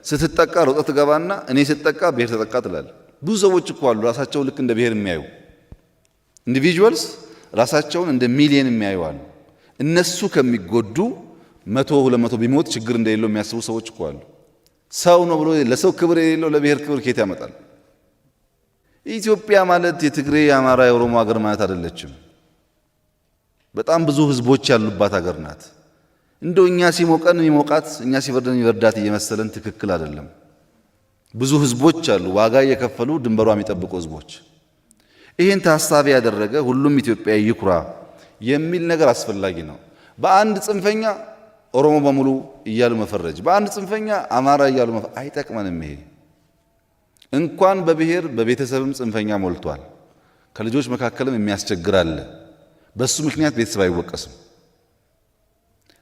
ስትጠቃ ሮጠህ ትገባና እኔ ስትጠቃ ብሔር ተጠቃ ትላለህ። ብዙ ሰዎች እኮ አሉ ራሳቸው ልክ እንደ ብሔር የሚያዩ ኢንዲቪጁዋልስ ራሳቸውን እንደ ሚሊየን የሚያዩ አሉ። እነሱ ከሚጎዱ 100 200 ቢሞት ችግር እንደሌለው የሚያስቡ ሰዎች እኮ አሉ። ሰው ነው ብሎ ለሰው ክብር የሌለው ለብሔር ክብር ከየት ያመጣል? ኢትዮጵያ ማለት የትግሬ፣ የአማራ፣ የኦሮሞ ሀገር ማለት አይደለችም። በጣም ብዙ ህዝቦች ያሉባት ሀገር ናት። እንደው እኛ ሲሞቀን የሚሞቃት እኛ ሲበርደን የሚበርዳት እየመሰለን ትክክል አይደለም። ብዙ ህዝቦች አሉ ዋጋ እየከፈሉ ድንበሯ የሚጠብቁ ህዝቦች። ይህን ታሳቢ ያደረገ ሁሉም ኢትዮጵያዊ ይኩራ የሚል ነገር አስፈላጊ ነው። በአንድ ጽንፈኛ ኦሮሞ በሙሉ እያሉ መፈረጅ፣ በአንድ ጽንፈኛ አማራ እያሉ አይጠቅመንም። ይሄ እንኳን በብሔር በቤተሰብም ጽንፈኛ ሞልቷል። ከልጆች መካከልም የሚያስቸግር አለ። በሱ ምክንያት ቤተሰብ አይወቀስም።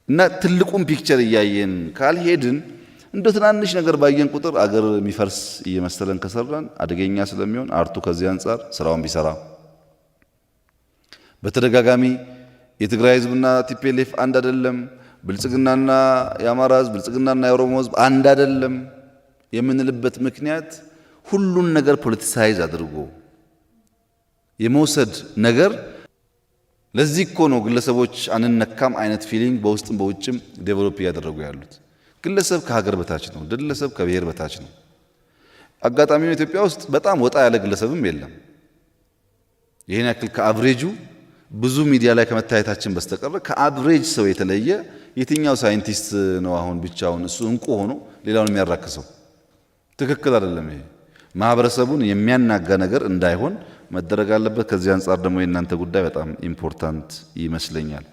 እና ትልቁን ፒክቸር እያየን ካልሄድን እንደ ትናንሽ ነገር ባየን ቁጥር አገር የሚፈርስ እየመሰለን ከሰራን አደገኛ ስለሚሆን አርቱ ከዚህ አንጻር ስራውን ቢሰራ በተደጋጋሚ የትግራይ ህዝብና ቲፒኤልኤፍ አንድ አይደለም፣ ብልጽግናና የአማራ ህዝብ፣ ብልጽግናና የኦሮሞ ህዝብ አንድ አይደለም የምንልበት ምክንያት ሁሉን ነገር ፖለቲሳይዝ አድርጎ የመውሰድ ነገር። ለዚህ እኮ ነው ግለሰቦች አንነካም አይነት ፊሊንግ በውስጥም በውጭም ዴቨሎፕ እያደረጉ ያሉት። ግለሰብ ከሀገር በታች ነው፣ ግለሰብ ከብሔር በታች ነው። አጋጣሚው ኢትዮጵያ ውስጥ በጣም ወጣ ያለ ግለሰብም የለም። ይሄን ያክል ከአቭሬጁ ብዙ ሚዲያ ላይ ከመታየታችን በስተቀር ከአቭሬጅ ሰው የተለየ የትኛው ሳይንቲስት ነው አሁን ብቻውን እሱ እንቁ ሆኖ ሌላውን የሚያራክሰው? ትክክል አይደለም። ይሄ ማህበረሰቡን የሚያናጋ ነገር እንዳይሆን መደረግ አለበት። ከዚህ አንጻር ደግሞ የእናንተ ጉዳይ በጣም ኢምፖርታንት ይመስለኛል።